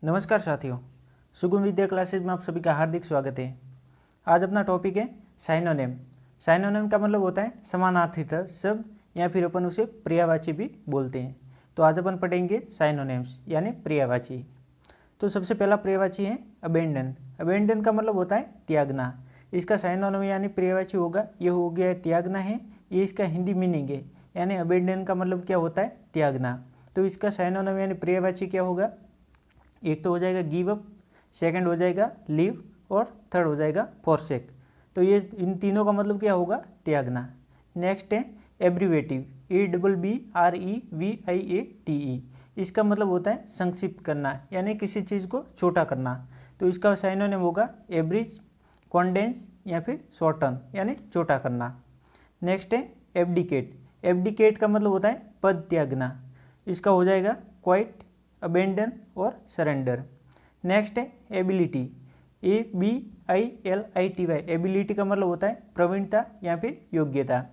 नमस्कार साथियों, सुगम विद्या क्लासेज में आप सभी का हार्दिक स्वागत है। आज अपना टॉपिक है साइनोनिम। साइनोनिम का मतलब होता है समानार्थी शब्द या फिर अपन उसे पर्यायवाची भी बोलते हैं। तो आज अपन पढ़ेंगे साइनोनिम्स यानी पर्यायवाची। तो सबसे पहला पर्यायवाची है अबेंडन। अबेंडन का मतलब होता है त्यागना। इसका साइनोनिम यानी पर्यायवाची होगा, ये हो गया त्यागना है, ये इसका हिंदी मीनिंग है। यानी अबेंडन का मतलब क्या होता है, त्यागना। तो इसका साइनोनिम यानी पर्यायवाची क्या होगा, एक तो हो जाएगा गिव अप, सेकंड हो जाएगा लीव और थर्ड हो जाएगा फॉरसेक। तो ये इन तीनों का मतलब क्या होगा, त्यागना। नेक्स्ट है एब्रीवेटिव, ABBREVIATE। इसका मतलब होता है संक्षिप्त करना यानी किसी चीज़ को छोटा करना। तो इसका साइनोनिम होगा एब्रिज, कॉन्डेंस या फिर शॉर्टन यानी छोटा करना। नेक्स्ट है एब्डिकेट। एब्डिकेट का मतलब होता है पद त्यागना। इसका हो जाएगा क्वाइट, अबेंडन और सरेंडर। नेक्स्ट है एबिलिटी, ABILITY। एबिलिटी का मतलब होता है प्रवीणता या फिर योग्यता।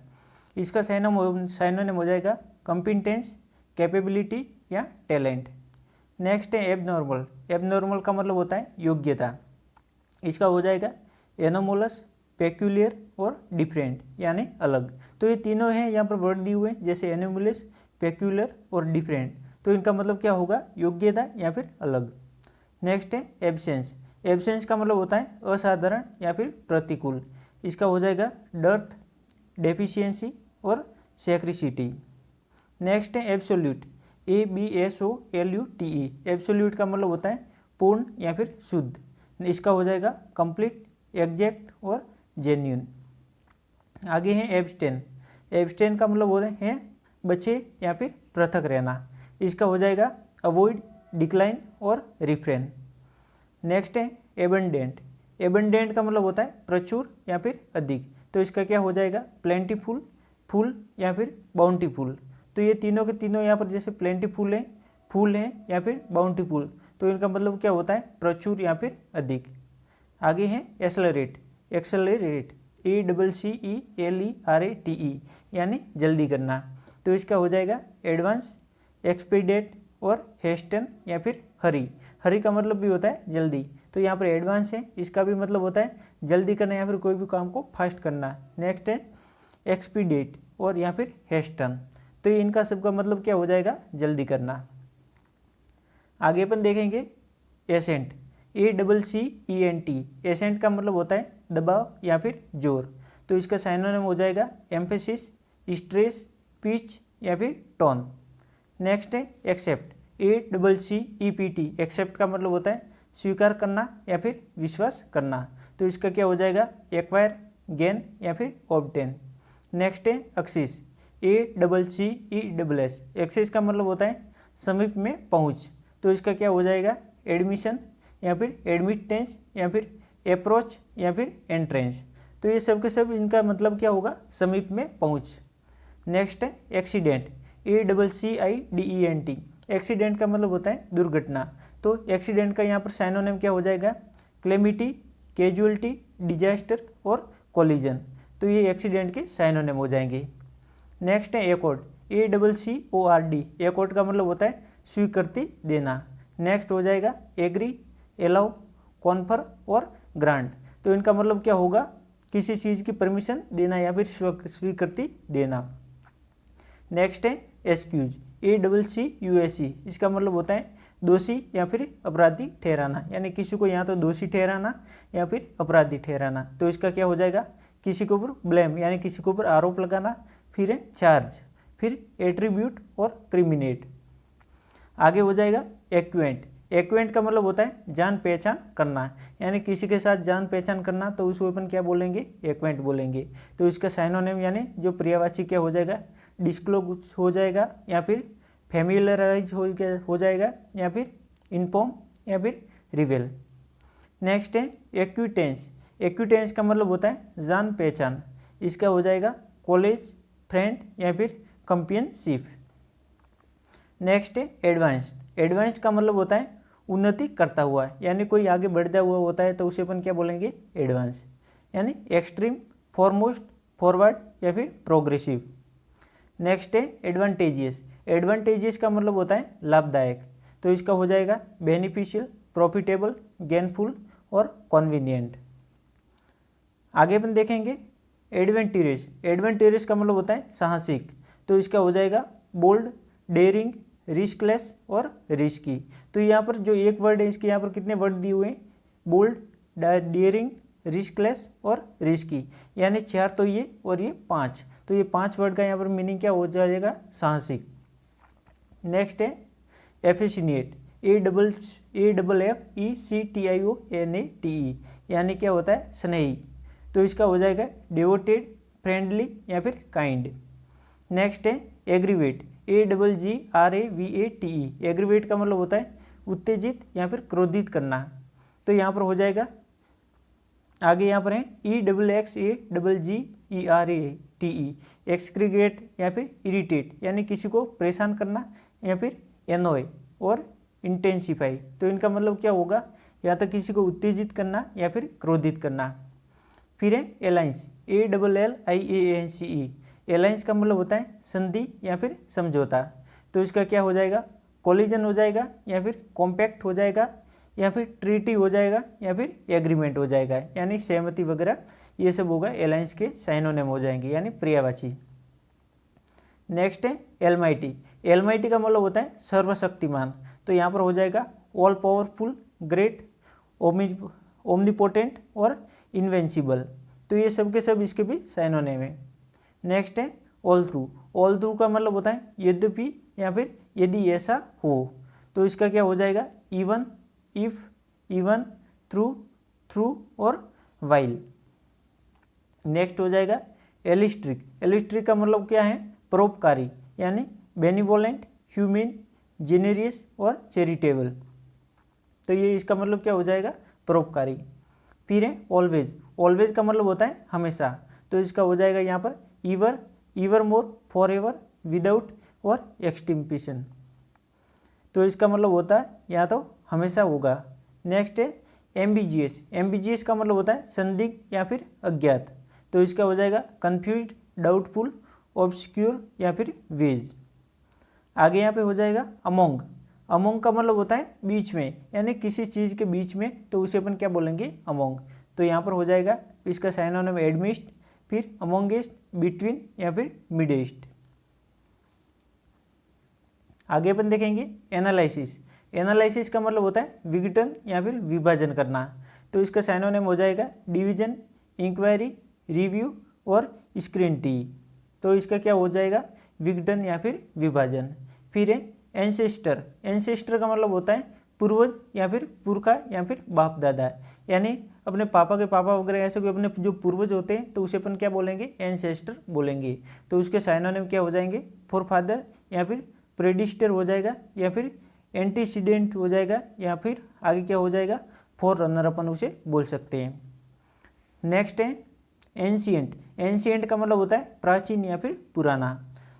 इसका साइनोनिम हो जाएगा कॉम्पिटेंस, कैपेबिलिटी या टैलेंट। नेक्स्ट है एबनॉर्मल। एबनॉर्मल का मतलब होता है योग्यता। इसका हो जाएगा एनोमोलस, पेक्यूलियर और डिफरेंट यानी अलग। तो ये तीनों हैं यहाँ पर वर्ड दिए हुए, जैसे एनोमोलस, पेक्यूलियर और डिफरेंट। तो इनका मतलब क्या होगा, योग्यता या फिर अलग। नेक्स्ट है एब्सेंस। एब्सेंस का मतलब होता है असाधारण या फिर प्रतिकूल। इसका हो जाएगा डर्थ, डेफिशिएंसी और सेक्रिसिटी। नेक्स्ट है एब्सोल्यूट, ABSOLUTE। एब्सोल्यूट का मतलब होता है पूर्ण या फिर शुद्ध। इसका हो जाएगा कंप्लीट, एग्जैक्ट और जेन्युइन। आगे है एब्सटेन। एब्सटेन का मतलब होता है बचे या फिर पृथक रहना। इसका हो जाएगा अवॉइड, डिक्लाइन और रिफ्रेन। नेक्स्ट है एबंडेंट। एबंडेंट का मतलब होता है प्रचुर या फिर अधिक। तो इसका क्या हो जाएगा प्लेंटीफुल, फुल या फिर बाउंटीफुल। तो ये तीनों के तीनों यहाँ पर जैसे प्लेंटीफुल है, फुल है या फिर बाउंटीफुल, तो इनका मतलब क्या होता है प्रचुर या फिर अधिक। आगे है एक्सेलरेट। एक्सेलरेट, ECCELERATE यानी जल्दी करना। तो इसका हो जाएगा एडवांस, एक्सपीडिएट और हेस्टन या फिर हरी। हरी का मतलब भी होता है जल्दी। तो यहाँ पर एडवांस है, इसका भी मतलब होता है जल्दी करना या फिर कोई भी काम को फास्ट करना। नेक्स्ट है एक्सपीडिएट और या फिर हेस्टन। तो ये इनका सबका मतलब क्या हो जाएगा, जल्दी करना। आगे अपन देखेंगे एसेंट, ACCENT। एसेंट का मतलब होता है दबाव या फिर जोर। तो इसका साइनोनिम हो जाएगा एम्फेसिस, स्ट्रेस, पिच या फिर टोन। नेक्स्ट है एक्सेप्ट, ACCEPT। एक्सेप्ट का मतलब होता है स्वीकार करना या फिर विश्वास करना। तो इसका क्या हो जाएगा एक्वायर, गेन या फिर ऑब्टेन। नेक्स्ट है एक्सेस, ACCESS। एक्सेस का मतलब होता है समीप में पहुंच। तो इसका क्या हो जाएगा एडमिशन या फिर एडमिटेंस या फिर अप्रोच या फिर एंट्रेंस। तो ये सब के सब इनका मतलब क्या होगा, समीप में पहुंच। नेक्स्ट है एक्सीडेंट, ACCIDENT। एक्सीडेंट का मतलब होता है दुर्घटना। तो एक्सीडेंट का यहाँ पर साइनोनिम क्या हो जाएगा क्लेमिटी, कैजुअलिटी, डिजास्टर और कोलिजन। तो ये एक्सीडेंट के साइनोनिम हो जाएंगे। नेक्स्ट है एकॉर्ड, ACCORD। एकॉर्ड का मतलब होता है स्वीकृति देना। नेक्स्ट हो जाएगा एग्री, एलाउ, कॉन्फर और ग्रांट। तो इनका मतलब क्या होगा, किसी चीज़ की परमिशन देना या फिर स्वीकृति देना। नेक्स्ट है एक्सक्यूज, ACCUSE। इसका मतलब होता है दोषी या फिर अपराधी ठहराना, यानी किसी को या तो दोषी ठहराना या फिर अपराधी ठहराना। तो इसका क्या हो जाएगा किसी के ऊपर ब्लेम यानी किसी के ऊपर आरोप लगाना, फिर है चार्ज, फिर एट्रीब्यूट और क्रिमिनेट। आगे हो जाएगा एक्वेंट। एक्वेंट का मतलब होता है जान पहचान करना, यानी किसी के साथ जान पहचान करना, तो उसको अपन क्या बोलेंगे, एक्वेंट बोलेंगे। तो इसका साइनोनिम यानी जो पर्यायवाची क्या हो जाएगा डिस्क्लोज हो जाएगा या फिर फैमिलियराइज हो जाएगा या फिर इन्फॉर्म या फिर रिवेल। नेक्स्ट है एक्विटेंस। एक्विटेंस का मतलब होता है जान पहचान। इसका हो जाएगा कॉलेज, फ्रेंड या फिर कंपेनियनशिप। नेक्स्ट है एडवांस्ड। एडवांस्ड का मतलब होता है उन्नति करता हुआ, यानी कोई आगे बढ़ता हुआ होता है तो उसे अपन क्या बोलेंगे एडवांस। यानी एक्सट्रीम, फॉरमोस्ट, फॉरवर्ड या फिर प्रोग्रेसिव। नेक्स्ट है एडवांटेजियस। एडवांटेजियस का मतलब होता है लाभदायक। तो इसका हो जाएगा बेनिफिशियल, प्रॉफिटेबल, गेनफुल और कन्वीनियंट। आगे अपन देखेंगे एडवेंचरस। एडवेंचरस का मतलब होता है साहसिक, तो इसका हो जाएगा बोल्ड, डेयरिंग, रिस्कलेस और रिस्की। तो यहाँ पर जो एक वर्ड है इसके यहाँ पर कितने वर्ड दिए हुए हैं, बोल्ड, डेयरिंग, रिस्कलेस और रिस्की, यानी 4 तो ये और ये 5, तो ये 5 वर्ड का यहाँ पर मीनिंग क्या हो जाएगा, साहसिक। नेक्स्ट है एफिशिएंट, AFFECTIONATE, यानी क्या होता है, स्नेही, तो इसका हो जाएगा डिवोटेड, फ्रेंडली या फिर काइंड। नेक्स्ट है एग्रीवेट, AGGRAVATE, एग्रीवेट का मतलब होता है उत्तेजित या फिर क्रोधित करना, तो यहाँ पर हो जाएगा, आगे यहाँ पर है EXXAGGERATE, एक्सक्रीगेट या फिर इरिटेट, यानी किसी को परेशान करना, या फिर एनोय और इंटेंसिफाई, तो इनका मतलब क्या होगा, या तो किसी को उत्तेजित करना या फिर क्रोधित करना। फिर है एलायंस, ALLIANCE, एलायंस का मतलब होता है संधि या फिर समझौता, तो इसका क्या हो जाएगा, कोलिजन हो जाएगा या फिर कॉम्पैक्ट हो जाएगा या फिर ट्रीटी हो जाएगा या फिर एग्रीमेंट हो जाएगा, यानी सहमति वगैरह ये सब होगा, एलायंस के साइनोनिम हो जाएंगे यानी पर्यायवाची। नेक्स्ट है एलमाइटी, एलमाइटी का मतलब होता है सर्वशक्तिमान, तो यहाँ पर हो जाएगा ऑल पावरफुल, ग्रेट, ओमनीपोटेंट और इन्वेंसिबल, तो ये सब के सब इसके भी साइनोनिम है। नेक्स्ट है ऑल थ्रू, ऑल थ्रू का मतलब होता है यद्यपि या फिर यदि ऐसा हो, तो इसका क्या हो जाएगा, even, if, even, through, through और वाइल। नेक्स्ट हो जाएगा एलिस्ट्रिक, एलिस्ट्रिक का मतलब क्या है, परोपकारी, यानी बेनिवोलेंट, ह्यूमन, जेनेरियस और चैरिटेबल, तो ये इसका मतलब क्या हो जाएगा, परोपकारी। फिर है ऑलवेज, ऑलवेज का मतलब होता है हमेशा, तो इसका हो जाएगा यहाँ पर ईवर, ईवर मोर, फॉर एवर, विदाउट और एक्सटिंक्शन, तो इसका मतलब होता है या तो हमेशा होगा। नेक्स्ट है एम्बिजियस, एम्बिजियस का मतलब होता है संदिग्ध या फिर अज्ञात, तो इसका हो जाएगा कंफ्यूज्ड, डाउटफुल, ऑब्सक्यूर या फिर वेज। आगे यहाँ पे हो जाएगा अमोंग, अमोंग का मतलब होता है बीच में, यानी किसी चीज़ के बीच में, तो उसे अपन क्या बोलेंगे, अमोंग, तो यहाँ पर हो जाएगा इसका साइनोनिम एडमिस्ट, फिर अमोंगेस्ट, बिटवीन या फिर मिडेस्ट। आगे अपन देखेंगे एनालिसिस, एनालिसिस का मतलब होता है विघटन या फिर विभाजन करना, तो इसका साइनोनिम हो जाएगा डिवीजन, इंक्वायरी, रिव्यू और स्क्रूटिनी, तो इसका क्या हो जाएगा, विघटन या फिर विभाजन। फिर है एंसेस्टर, एंसेस्टर का मतलब होता है पूर्वज या फिर पुरखा या फिर बाप दादा, यानी अपने पापा के पापा वगैरह, ऐसे कोई अपने जो पूर्वज होते हैं तो उसे अपन क्या बोलेंगे, एंसेस्टर बोलेंगे, तो उसके साइनोनिम क्या हो जाएंगे, फोरफादर या फिर प्रेडिस्टर हो जाएगा या फिर एंटीसीडेंट हो जाएगा, या फिर आगे क्या हो जाएगा, फोर रनर अपन उसे बोल सकते हैं। नेक्स्ट है एंशिएंट, एंशिएंट का मतलब होता है प्राचीन या फिर पुराना,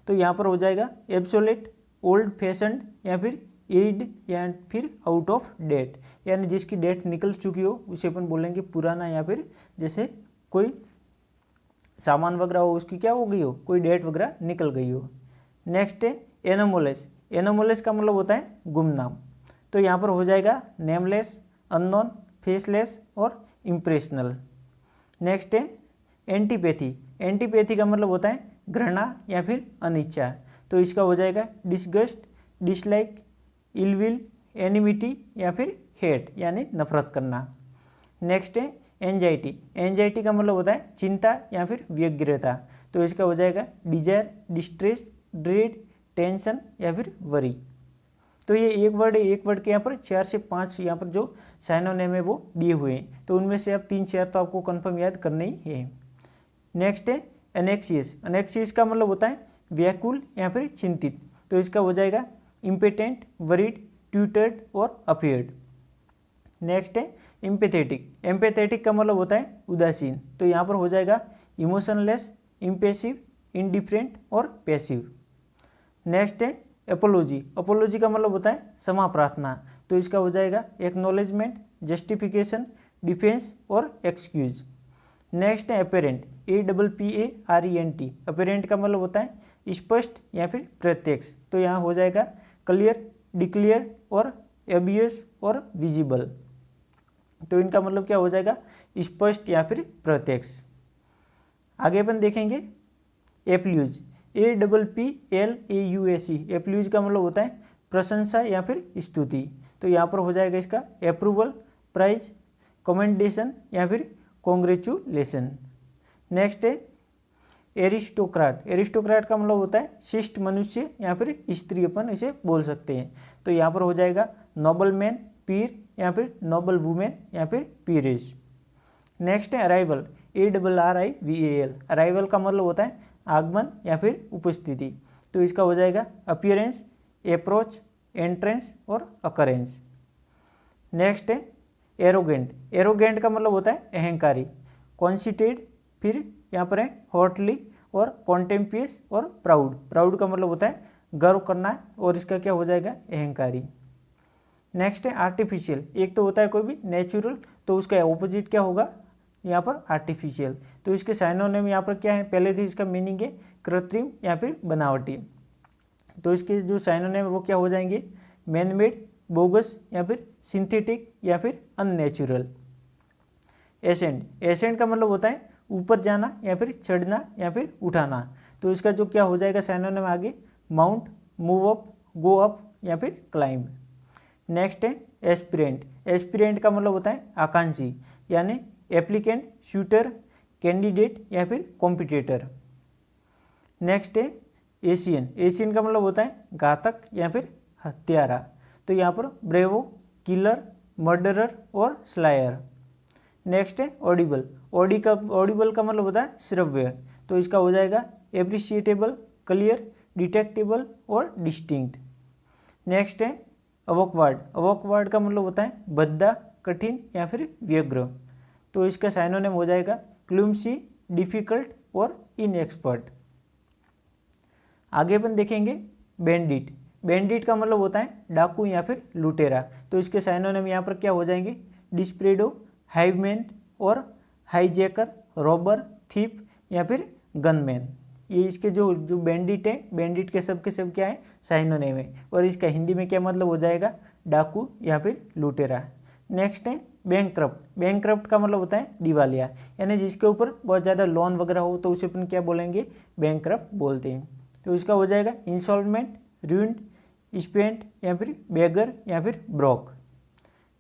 तो यहाँ पर हो जाएगा एब्सोलेट, ओल्ड फैशन्ड या फिर एड या फिर आउट ऑफ डेट, यानी जिसकी डेट निकल चुकी हो उसे अपन बोलेंगे पुराना, या फिर जैसे कोई सामान वगैरह हो उसकी क्या हो गई हो, कोई डेट वगैरह निकल गई हो। नेक्स्ट है एनोमोलेस, एनोमोलेस का मतलब होता है गुमनाम, तो यहाँ पर हो जाएगा नेमलेस, अननोन, फेसलेस और इम्प्रेशनल। नेक्स्ट है एंटीपैथी, एंटीपैथी का मतलब होता है घृणा या फिर अनिच्छा, तो इसका हो जाएगा डिसगस्ट, डिसलाइक, इलविल, एनिमिटी या फिर हेट, यानी नफरत करना। नेक्स्ट है एंजाइटी, एंजाइटी का मतलब होता है चिंता या फिर व्यग्रता, तो इसका हो जाएगा डिजायर, डिस्ट्रेस, ड्रेड, टेंशन या फिर वरी। तो ये एक वर्ड है, एक वर्ड के यहाँ पर 4 से 5 यहाँ पर जो साइनोनिम है वो दिए हुए हैं, तो उनमें से आप 3-4 तो आपको कंफर्म याद करने ही है। नेक्स्ट है एनेक्सियस, एनेक्सियस का मतलब होता है व्याकुल या फिर चिंतित, तो इसका हो जाएगा इम्पेटेंट, वरीड, ट्यूटर्ड और अफेयर्ड। नेक्स्ट है एम्पैथेटिक, एम्पैथेटिक का मतलब होता है उदासीन, तो यहाँ पर हो जाएगा इमोशनलेस, इम्पैसिव, इंडिफरेंट और पैसिव। नेक्स्ट है एपोलॉजी, अपोलॉजी का मतलब होता है क्षमा प्रार्थना, तो इसका हो जाएगा एक्नॉलेजमेंट, जस्टिफिकेशन, डिफेंस और एक्सक्यूज। नेक्स्ट है अपेरेंट, APPARENT, अपेरेंट का मतलब होता है स्पष्ट या फिर प्रत्यक्ष, तो यहाँ हो जाएगा क्लियर, डिक्लेयर, और एबियस और विजिबल। तो इनका मतलब क्या हो जाएगा, स्पष्ट या फिर प्रत्यक्ष। आगे अपन देखेंगे एप्ल्यूज, APPLAUSE। एप्ल्यूज का मतलब होता है प्रशंसा या फिर स्तुति। तो यहाँ पर हो जाएगा इसका अप्रूवल, प्राइज, कमेंडेशन या फिर कॉन्ग्रेचुलेशन। नेक्स्ट है एरिस्टोक्राट। एरिस्टोक्राट का मतलब होता है शिष्ट मनुष्य या फिर स्त्री, अपन इसे बोल सकते हैं। तो यहाँ पर हो जाएगा नोबल मैन, पीर या फिर नोबल वुमेन या फिर पीरेस। नेक्स्ट है अराइवल, ARRIVAL। अराइवल का मतलब होता है आगमन या फिर उपस्थिति। तो इसका हो जाएगा अपीयरेंस, अप्रोच, एंट्रेंस और अकरेंस। नेक्स्ट है एरोगेंट। एरोगेंट का मतलब होता है अहंकारी। कॉन्सिटेड, फिर यहाँ पर है हॉटली और कॉन्टेम्पियस और प्राउड। प्राउड का मतलब होता है गर्व करना और इसका क्या हो जाएगा अहंकारी। नेक्स्ट है आर्टिफिशियल। एक तो होता है कोई भी नेचुरल, तो उसका ऑपोजिट क्या होगा यहाँ पर आर्टिफिशियल। तो इसके साइनोनिम यहाँ पर क्या है, पहले थी इसका मीनिंग है कृत्रिम या फिर बनावटी। तो इसके जो साइनोनिम है वो क्या हो जाएंगे, मैनमेड, बोगस या फिर सिंथेटिक या फिर अननेचुरल। एसेंड। एसेंड का मतलब होता है ऊपर जाना या फिर चढ़ना या फिर उठाना। तो इसका जो क्या हो जाएगा साइनोनिम आगे, mount, move up, go up या फिर क्लाइंब। नेक्स्ट है एस्पिरेंट। एस्पिरेंट का मतलब होता है आकांक्षी, यानी एप्लीकेंट, शूटर, कैंडिडेट या फिर कॉम्पिटिटर। नेक्स्ट है एशियन। एशियन का मतलब होता है घातक या फिर हत्यारा। तो यहाँ पर ब्रेवो, किलर, मर्डरर और स्लायर। नेक्स्ट है ऑडिबल। ऑडिबल का मतलब होता है श्रव्य। तो इसका हो जाएगा एप्रिशिएटेबल, क्लियर, डिटेक्टेबल और डिस्टिंक्ट। नेक्स्ट है अवॉकवर्ड। अवॉकवर्ड का मतलब होता है भद्दा, कठिन या फिर व्यग्र। तो इसका साइनोनिम हो जाएगा क्लूमसी, डिफिकल्ट और इनएक्सपर्ट। आगे अपन देखेंगे बैंडिट। बैंडिट का मतलब होता है डाकू या फिर लुटेरा। तो इसके साइनोनिम यहाँ पर क्या हो जाएंगे, डिस्प्रेडो, हाइवमैन और हाईजैकर, रॉबर, थीप या फिर गनमैन। ये इसके जो बैंडिट है, बैंडिट के सब क्या है साइनोनिम है। और इसका हिंदी में क्या मतलब हो जाएगा, डाकू या फिर लुटेरा। नेक्स्ट है बैंकक्रप्ट। बैंकक्रप्ट का मतलब होता है दिवालिया, यानी जिसके ऊपर बहुत ज़्यादा लोन वगैरह हो तो उसे अपन क्या बोलेंगे, बैंकक्रप्ट बोलते हैं। तो इसका हो जाएगा इंसॉल्वेंट, रूइंड, स्पेंट या फिर बेगर या फिर ब्रोक।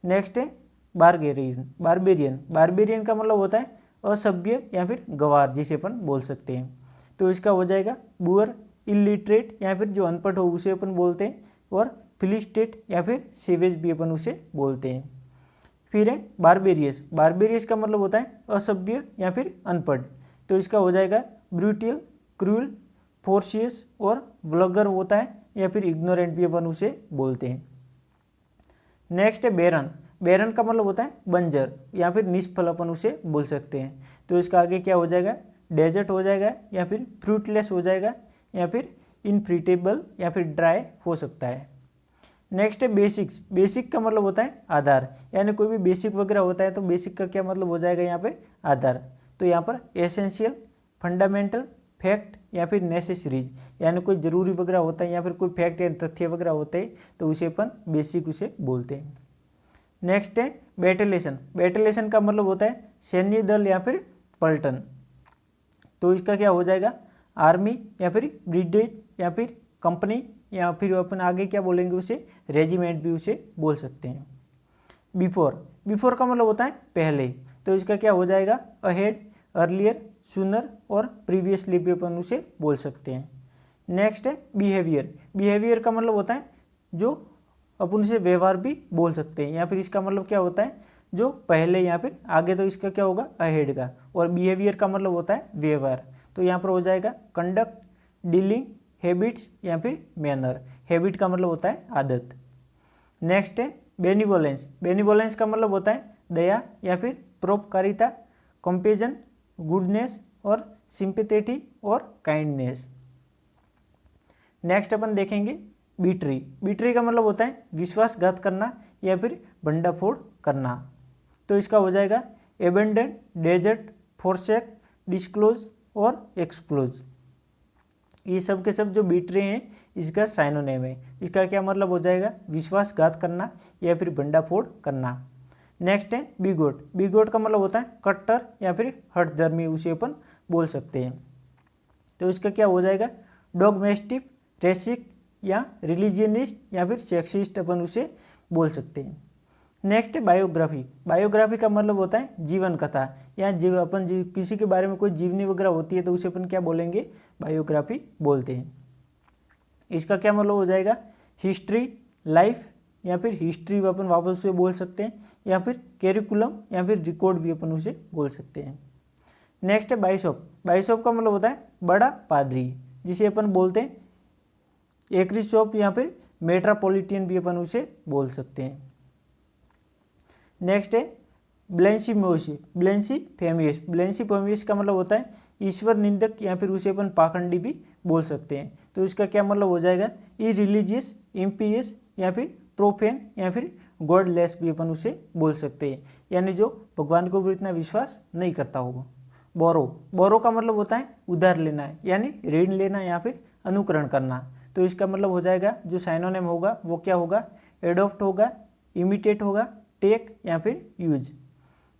नेक्स्ट है बारबेरियन। बारबेरियन। बारबेरियन का मतलब होता है असभ्य या फिर गंवार, जिसे अपन बोल सकते हैं। तो इसका हो जाएगा बुअर, इलिटरेट या फिर जो अनपढ़ हो उसे अपन बोलते हैं, और फिलिस्टेट या फिर सेवेज भी अपन उसे बोलते हैं। फिर है बारबेरियस। बारबेरियस का मतलब होता है असभ्य या फिर अनपढ़। तो इसका हो जाएगा ब्रूटियल, क्रूअल, फोर्सियस और वल्गर होता है, या फिर इग्नोरेंट भी अपन उसे बोलते हैं। नेक्स्ट है बैरन। बैरन का मतलब होता है बंजर या फिर निष्फल, अपन उसे बोल सकते हैं। तो इसका आगे क्या हो जाएगा, डेजर्ट हो जाएगा या फिर फ्रूटलेस हो जाएगा या फिर इनफ्रूटेबल या फिर ड्राई हो सकता है। नेक्स्ट है बेसिक्स। बेसिक का मतलब होता है आधार, यानी कोई भी बेसिक वगैरह होता है तो बेसिक का क्या मतलब हो जाएगा यहाँ पे आधार। तो यहाँ पर एसेंशियल, फंडामेंटल, फैक्ट या फिर नेसेसरीज, यानी कोई ज़रूरी वगैरह होता है या फिर कोई फैक्ट या तथ्य वगैरह होते हैं तो उसे अपन बेसिक उसे बोलते हैं। नेक्स्ट है बैटेलेशन। बैटेलेशन का मतलब होता है सैन्य दल या फिर पलटन। तो इसका क्या हो जाएगा, आर्मी या फिर ब्रिगेड या फिर कंपनी, या फिर अपन आगे क्या बोलेंगे उसे रेजिमेंट भी उसे बोल सकते हैं। बिफोर। बिफोर का मतलब होता है पहले। तो इसका क्या हो जाएगा, अहेड, अर्लियर, सूनर और प्रीवियसली भी अपन उसे बोल सकते हैं। नेक्स्ट है बिहेवियर। बिहेवियर का मतलब होता है जो अपन उसे व्यवहार भी बोल सकते हैं, या फिर इसका मतलब क्या होता है जो पहले या फिर आगे। तो इसका क्या होगा अहेड का। और बिहेवियर का मतलब होता है व्यवहार। तो यहाँ पर हो जाएगा कंडक्ट, डीलिंग, हैबिट्स या फिर मैनर। हैबिट का मतलब होता है आदत। नेक्स्ट है बेनिवोलेंस। बेनिवोलेंस का मतलब होता है दया या फिर परोपकारिता, कंपेजन, गुडनेस और सिंपैथेटी और काइंडनेस। नेक्स्ट अपन देखेंगे बीट्री। बीट्री का मतलब होता है विश्वासघात करना या फिर भंडाफोड़ करना। तो इसका हो जाएगा एबेंडन, डेजर्ट, फोरसेक, डिस्क्लोज और एक्सप्लोज। ये सब के सब जो बिट्रे हैं इसका साइनोनेम है। इसका क्या मतलब हो जाएगा, विश्वासघात करना या फिर भंडाफोड़ करना। नेक्स्ट है बिगोट। बिगोट का मतलब होता है कट्टर या फिर हठधर्मी, उसे अपन बोल सकते हैं। तो इसका क्या हो जाएगा, डॉगमेस्टिक, रेसिक या रिलीजियनिस्ट या फिर सेक्सिस्ट अपन उसे बोल सकते हैं। नेक्स्ट है बायोग्राफी। बायोग्राफी का मतलब होता है जीवन कथा, या किसी के बारे में कोई जीवनी वगैरह होती है तो उसे अपन क्या बोलेंगे, बायोग्राफी बोलते हैं। इसका क्या मतलब हो जाएगा, हिस्ट्री, लाइफ या फिर हिस्ट्री अपन वापस उसे बोल सकते हैं, या फिर कैरिकुलम या फिर रिकॉर्ड भी अपन उसे बोल सकते हैं। नेक्स्ट है बाइशॉप। बाइशॉप का मतलब होता है बड़ा पादरी, जिसे अपन बोलते हैं एक्रिशॉप या फिर मेट्रोपॉलिटन भी अपन उसे बोल सकते हैं। नेक्स्ट है ब्लेंसिफेमियस। ब्लेंसिफेमियस का मतलब होता है ईश्वर निंदक या फिर उसे अपन पाखंडी भी बोल सकते हैं। तो इसका क्या मतलब हो जाएगा, इरिलीजियस, इम्पियस या फिर प्रोफेन या फिर गॉडलेस भी अपन उसे बोल सकते हैं, यानी जो भगवान के ऊपर इतना विश्वास नहीं करता होगा। बोरो। बोरो का मतलब होता है उधार लेना है, यानी ऋण लेना या फिर अनुकरण करना। तो इसका मतलब हो जाएगा जो साइनोनिम होगा वो क्या होगा, एडॉप्ट होगा, इमिटेट होगा, टेक या फिर यूज।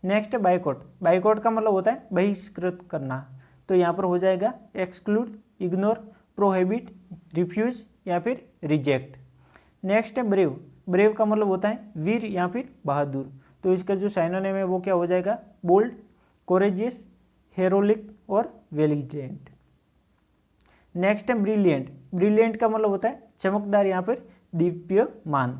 नेक्स्ट है बाइकॉट। बाइकॉट का मतलब होता है बहिष्कृत करना। तो यहाँ पर हो जाएगा एक्सक्लूड, इग्नोर, प्रोहिबिट, रिफ्यूज या फिर रिजेक्ट। नेक्स्ट है ब्रेव। ब्रेव का मतलब होता है वीर या फिर बहादुर। तो इसका जो साइनोनिम है वो क्या हो जाएगा, बोल्ड, कोरेजियस, हेरोलिक और वेलिजेंट। नेक्स्ट है ब्रिलियंट। ब्रिलियंट का मतलब होता है चमकदार या फिर दीप्यमान।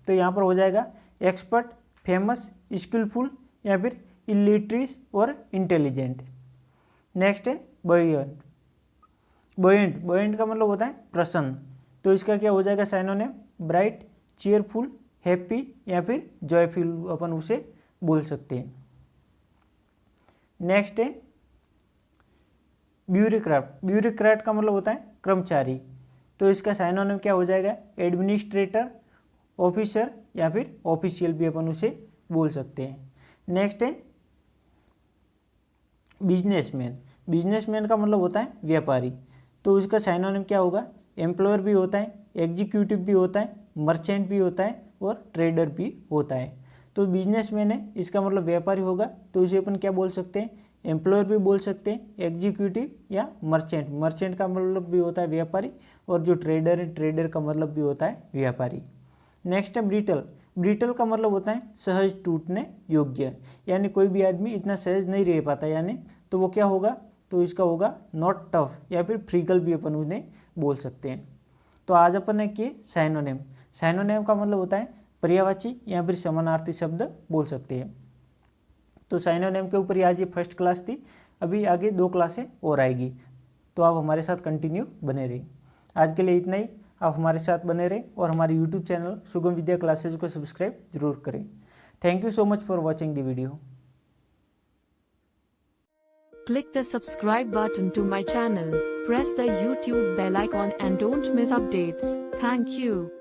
तो यहाँ पर हो जाएगा एक्सपर्ट, फेमस, स्किलफुल या फिर इलिटरेट और इंटेलिजेंट। नेक्स्ट है बॉयंट। बॉयंट, बॉयंट का मतलब होता है प्रसन्न। तो इसका क्या हो जाएगा साइनोनिम, ब्राइट, चीयरफुल, हैप्पी या फिर जॉयफुल अपन उसे बोल सकते हैं। नेक्स्ट है ब्यूरोक्रेट। ब्यूरोक्रेट का मतलब होता है कर्मचारी। तो इसका साइनोनिम क्या हो जाएगा, एडमिनिस्ट्रेटर, ऑफिसर या फिर ऑफिशियल भी अपन उसे बोल सकते हैं। नेक्स्ट है बिजनेसमैन। बिजनेसमैन का मतलब होता है व्यापारी। तो इसका साइनोनिम क्या होगा, एम्प्लॉयर भी होता है, एग्जीक्यूटिव भी होता है, मर्चेंट भी होता है और ट्रेडर भी होता है। तो बिजनेसमैन है, इसका मतलब व्यापारी होगा, तो इसे अपन क्या बोल सकते हैं, एम्प्लॉयर भी बोल सकते हैं, एग्जीक्यूटिव या मर्चेंट। मर्चेंट का मतलब भी होता है व्यापारी, और जो ट्रेडर है, ट्रेडर का मतलब भी होता है व्यापारी। नेक्स्ट है ब्रिटल। ब्रिटल का मतलब होता है सहज टूटने योग्य, यानी कोई भी आदमी इतना सहज नहीं रह पाता, यानी तो वो क्या होगा, तो इसका होगा नॉट टफ या फिर फ्रीकल भी अपन उन्हें बोल सकते हैं। तो आज अपन ने किए साइनोनिम। साइनोनिम का मतलब होता है पर्यायवाची या फिर समानार्थी शब्द बोल सकते हैं। तो साइनोनिम के ऊपर आज ये फर्स्ट क्लास थी, अभी आगे 2 क्लासें और आएगी, तो आप हमारे साथ कंटिन्यू बने रहिए। आज के लिए इतना ही, आप हमारे साथ बने रहें और हमारे यूट्यूब चैनल सुगम विद्या क्लासेज को सब्सक्राइब जरूर करें। Thank you so much for watching the video. Click the subscribe button to my channel, press the YouTube bell icon and don't miss updates. Thank you.